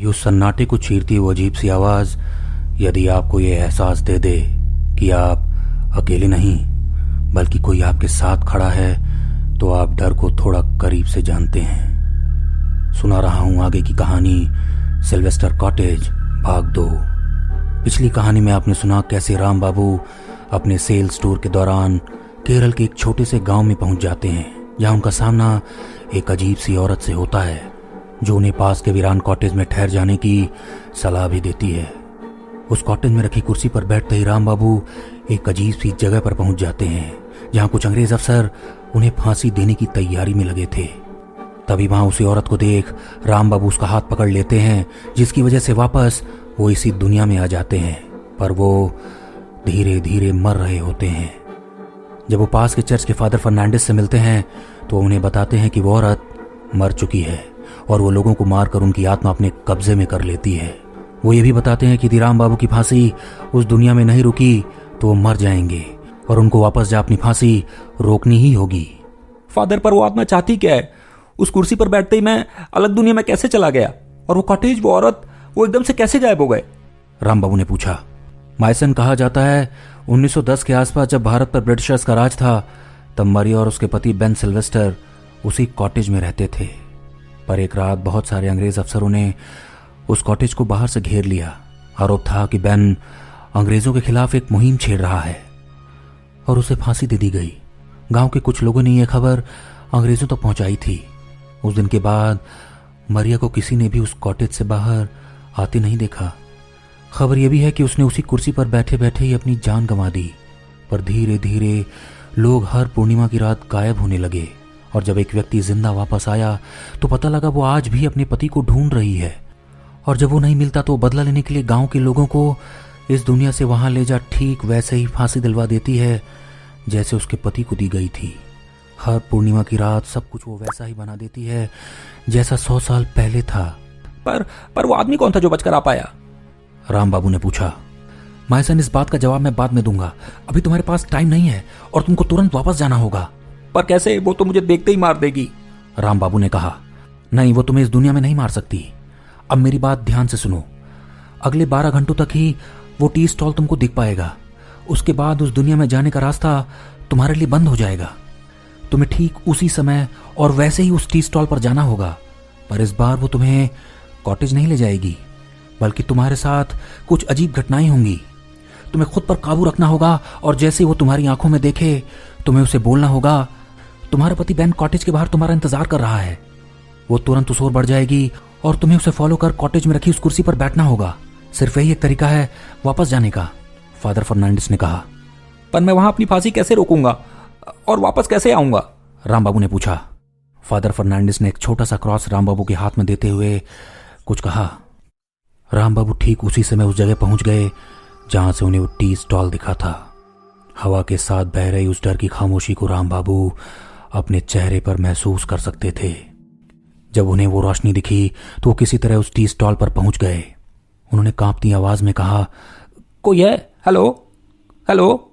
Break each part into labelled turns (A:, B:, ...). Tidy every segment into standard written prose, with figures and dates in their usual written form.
A: उस सन्नाटे को चीरती वो अजीब सी आवाज यदि आपको ये एहसास दे दे कि आप अकेले नहीं बल्कि कोई आपके साथ खड़ा है तो आप डर को थोड़ा करीब से जानते हैं। सुना रहा हूं आगे की कहानी सिल्वेस्टर कॉटेज भाग 2। पिछली कहानी में आपने सुना कैसे राम बाबू अपने सेल्स टूर के दौरान केरल के एक छोटे से गांव में पहुंच जाते हैं जहां उनका सामना एक अजीब सी औरत से होता है जो उन्हें पास के वीरान कॉटेज में ठहर जाने की सलाह भी देती है। उस कॉटेज में रखी कुर्सी पर बैठते ही राम बाबू एक अजीब सी जगह पर पहुंच जाते हैं जहां कुछ अंग्रेज अफसर उन्हें फांसी देने की तैयारी में लगे थे। तभी वहां उसी औरत को देख राम बाबू उसका हाथ पकड़ लेते हैं जिसकी वजह से वापस वो इसी दुनिया में आ जाते हैं, पर वो धीरे धीरे मर रहे होते हैं। जब वो पास के चर्च के फादर फर्नांडिस से मिलते हैं तो उन्हें बताते हैं कि वो औरत मर चुकी है और वो लोगों को मारकर उनकी आत्मा अपने कब्जे में कर लेती है। वो ये भी बताते हैं कि यदि राम बाबू की फांसी उस दुनिया में नहीं रुकी तो वो मर जाएंगे और उनको वापस जा अपनी फांसी रोकनी ही होगी।
B: फादर, पर वो आत्मा चाहती क्या है? उस कुर्सी पर बैठते ही मैं अलग दुनिया में कैसे चला गया? और वो कॉटेज, वो औरत, वो एकदम से कैसे गायब हो गए?
A: राम बाबू ने पूछा। मायसन कहा जाता है 1910 के आसपास जब भारत पर ब्रिटिशर्स का राज था तब मरिया और उसके पति बेन सिल्वेस्टर उसी कॉटेज में रहते थे। पर एक रात बहुत सारे अंग्रेज अफसरों ने उस कॉटेज को बाहर से घेर लिया। आरोप था कि बेन अंग्रेजों के खिलाफ एक मुहिम छेड़ रहा है और उसे फांसी दे दी गई। गांव के कुछ लोगों ने यह खबर अंग्रेजों तक पहुंचाई थी। उस दिन के बाद मरिया को किसी ने भी उस कॉटेज से बाहर आते नहीं देखा। खबर यह भी है कि उसने उसी कुर्सी पर बैठे बैठे ही अपनी जान गंवा दी। पर धीरे धीरे लोग हर पूर्णिमा की रात गायब होने लगे और जब एक व्यक्ति जिंदा वापस आया तो पता लगा वो आज भी अपने पति को ढूंढ रही है और जब वो नहीं मिलता तो बदला लेने के लिए गांव के लोगों को इस दुनिया से वहां ले जा ठीक वैसे ही फांसी दिलवा देती है जैसे उसके पति को दी गई थी। हर पूर्णिमा की रात सब कुछ वो वैसा ही बना देती है जैसा 100 साल पहले था।
B: पर वो आदमी कौन था जो बचकर आ पाया?
A: राम बाबू ने पूछा। मायसन, इस बात का जवाब मैं बाद में दूंगा। अभी तुम्हारे पास टाइम नहीं है और तुमको तुरंत वापस जाना होगा।
B: पर कैसे? वो तो मुझे देखते ही मार देगी।
A: राम बाबू ने कहा। नहीं, वो तुम्हें इस दुनिया में नहीं मार सकती। अब मेरी बात ध्यान से सुनो। अगले 12 घंटों तक ही वो टी स्टॉल तुमको दिख पाएगा। उसके बाद उस दुनिया में जाने का रास्ता तुम्हारे लिए बंद हो जाएगा। तुम्हें ठीक उसी समय और वैसे ही उस टी स्टॉल पर जाना होगा, पर इस बार वो तुम्हें कॉटेज नहीं ले जाएगी बल्कि तुम्हारे साथ कुछ अजीब घटनाएं होंगी। तुम्हें खुद पर काबू रखना होगा और जैसे वो तुम्हारी आंखों में देखे तुम्हें उसे बोलना होगा, तुम्हारा पति बेन कॉटेज के बाहर तुम्हारा इंतजार कर रहा है। वो तुरंत उस ओर बढ़ जाएगी और तुम्हें उसे फॉलो कर कॉटेज में रखी उस कुर्सी पर बैठना होगा। सिर्फ यही एक तरीका है वापस जाने का, फादर फर्नांडिस ने कहा।
B: पर मैं वहां अपनी फांसी कैसे रोकूंगा और वापस कैसे आऊंगा?
A: राम बाबू ने पूछा। फादर फर्नांडिस ने एक छोटा सा क्रॉस राम बाबू के हाथ में देते हुए कुछ कहा। राम बाबू ठीक उसी समय उस जगह पहुंच गए जहां से उन्हें वो टी स्टॉल दिखा था। हवा के साथ बह रही उस डर की खामोशी को राम बाबू अपने चेहरे पर महसूस कर सकते थे। जब उन्हें वो रोशनी दिखी तो वो किसी तरह उस टी स्टॉल पर पहुंच गए। उन्होंने कांपती आवाज में कहा,
B: कोई है? Hello hello.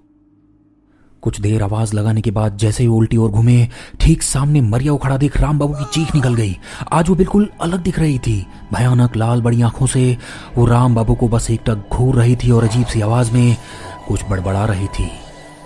A: कुछ देर आवाज लगाने के बाद जैसे ही उल्टी ओर घूमे, ठीक सामने मरिया को खड़ा देख राम बाबू की चीख निकल गई। आज वो बिल्कुल अलग दिख रही थी। भयानक लाल बड़ी आंखों से वो राम बाबू को बस एकटक घूर रही थी और अजीब सी आवाज में कुछ बड़बड़ा रही थी।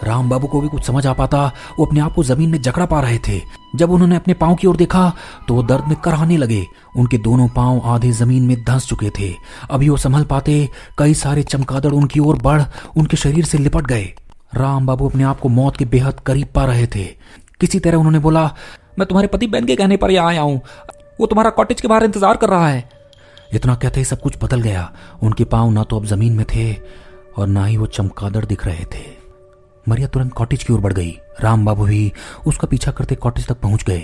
A: राम बाबू को भी कुछ समझ आ पाता, वो अपने आप को जमीन में जकड़ा पा रहे थे। जब उन्होंने अपने पांव की ओर देखा तो वो दर्द में कराहने लगे। उनके दोनों पांव आधे जमीन में धंस चुके थे। अभी वो संभल पाते, कई सारे चमगादड़ उनकी ओर बढ़ उनके शरीर से लिपट गए। राम बाबू अपने आप को मौत के बेहद करीब पा रहे थे। किसी तरह उन्होंने बोला,
B: मैं तुम्हारे पति बेन के कहने पर यहाँ आया हूँ। वो तुम्हारा कॉटेज के बाहर इंतजार कर रहा है।
A: इतना कहते ही सब कुछ बदल गया। उनके पांव ना तो अब जमीन में थे और ना ही वो चमगादड़ दिख रहे थे। मरिया तुरंत कॉटेज की ओर बढ़ गई। राम बाबू भी उसका पीछा करते कॉटेज तक पहुंच गए।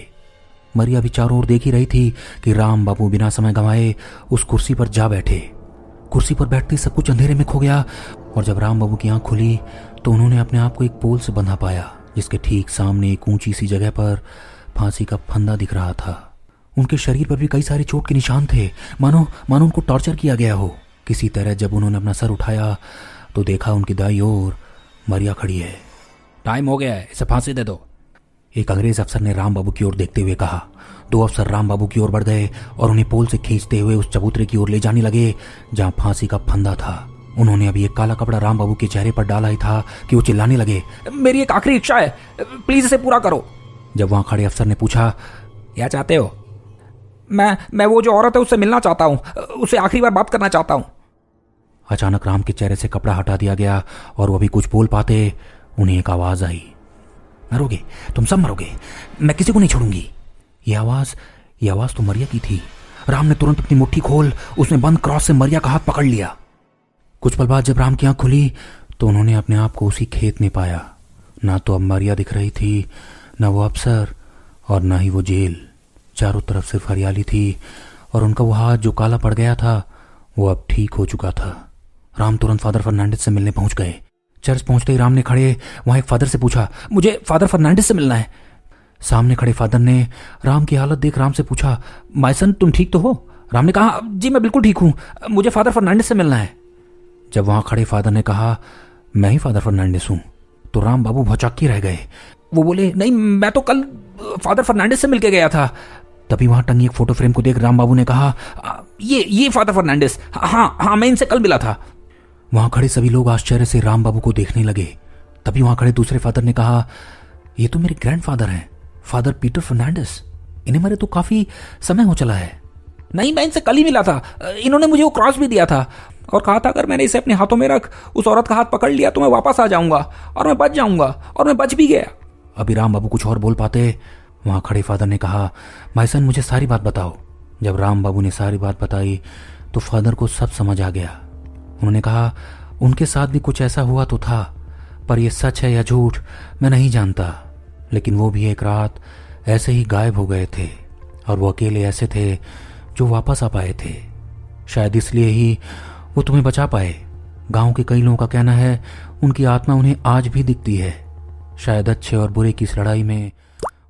A: मरिया भी चारों ओर देख ही रही थी कि राम बाबू बिना समय गंवाए उस कुर्सी पर जा बैठे। कुर्सी पर बैठते सब कुछ अंधेरे में खो गया और जब राम बाबू की आंख खुली तो उन्होंने अपने आप को एक पोल से बंधा पाया जिसके ठीक सामने एक ऊंची सी जगह पर फांसी का फंदा दिख रहा था। उनके शरीर पर भी कई सारे चोट के निशान थे, मानो उनको टॉर्चर किया गया हो। किसी तरह जब उन्होंने अपना सर उठाया तो देखा उनकी दाईं ओर मरिया खड़ी है।
B: टाइम हो गया है, इसे फांसी दे दो।
A: एक अंग्रेज अफसर ने राम बाबू की ओर देखते हुए कहा। दो अफसर राम बाबू की ओर बढ़ गए और उन्हें पोल से खींचते हुए उस चबूतरे की ओर ले जाने लगे जहां फांसी का फंदा था। उन्होंने अभी एक काला कपड़ा राम बाबू के चेहरे पर डाला ही था कि वो चिल्लाने लगे,
B: मेरी एक आखिरी इच्छा है, प्लीज इसे पूरा करो।
A: जब वहां खड़े अफसर ने पूछा,
B: क्या चाहते हो? मैं वो जो औरत है उससे मिलना चाहता हूँ, उससे आखिरी बार बात करना चाहता हूँ।
A: अचानक राम के चेहरे से कपड़ा हटा दिया गया और वो अभी कुछ बोल पाते उन्हें एक आवाज आई, मरोगे, तुम सब मरोगे, मैं किसी को नहीं छोड़ूंगी। ये आवाज तो मरिया की थी। राम ने तुरंत अपनी मुट्ठी खोल उसमें बंद क्रॉस से मरिया का हाथ पकड़ लिया। कुछ पल बाद जब राम की आंख खुली तो उन्होंने अपने आप को उसी खेत में पाया। ना तो अब मरिया दिख रही थी, ना वो अफसर और ना ही वो जेल। चारों तरफ सिर्फ हरियाली थी और उनका वो हाथ जो काला पड़ गया था वो अब ठीक हो चुका था। राम तुरंत फादर फर्नांडिस से मिलने पहुंच गए। चर्च पहुंचते ही राम ने खड़े वहां एक फादर से पूछा, मुझे फादर फर्नांडिस से मिलना है। सामने खड़े फादर ने राम की हालत देख राम से पूछा, माय सन तुम ठीक तो हो? राम ने कहा, जी मैं बिल्कुल ठीक हूं, मुझे फादर फर्नांडिस से मिलना है। जब वहां खड़े फादर ने कहा, मैं ही फादर फर्नांडिस हूं, तो राम बाबू भौचक्के रह गए। वो बोले, नहीं मैं तो कल फादर फर्नांडिस से मिलके गया था। तभी वहां टंगी एक फोटो फ्रेम को देख राम बाबू ने कहा, ये फादर फर्नांडिस, हाँ मैं इनसे कल मिला था। वहां खड़े सभी लोग आश्चर्य से राम बाबू को देखने लगे। तभी वहां खड़े दूसरे फादर ने कहा, ये तो मेरे ग्रैंडफादर हैं, फादर पीटर फर्नांडिस, इन्हें मरे तो काफी समय हो चला है।
B: नहीं मैं इनसे कल ही मिला था, इन्होंने मुझे वो क्रॉस भी दिया था और कहा था अगर मैंने इसे अपने हाथों में रख उस औरत का हाथ पकड़ लिया तो मैं वापस आ जाऊंगा और मैं बच जाऊंगा, और मैं बच भी गया।
A: अभी राम बाबू कुछ और बोल पाते, वहां खड़े फादर ने कहा, भाई सन मुझे सारी बात बताओ। जब राम बाबू ने सारी बात बताई तो फादर को सब समझ आ गया। उन्होंने कहा, उनके साथ भी कुछ ऐसा हुआ तो था, पर यह सच है या झूठ मैं नहीं जानता, लेकिन वो भी एक रात ऐसे ही गायब हो गए थे और वो अकेले ऐसे थे जो वापस आ पाए थे। शायद इसलिए ही वो तुम्हें बचा पाए। गांव के कई लोगों का कहना है उनकी आत्मा उन्हें आज भी दिखती है। शायद अच्छे और बुरे की इस लड़ाई में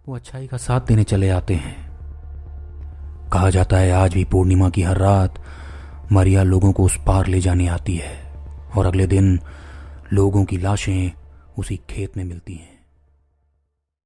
A: वो अच्छाई का साथ देने चले आते हैं। कहा जाता है आज भी पूर्णिमा की हर रात मरिया लोगों को उस पार ले जाने आती है और अगले दिन लोगों की लाशें उसी खेत में मिलती हैं।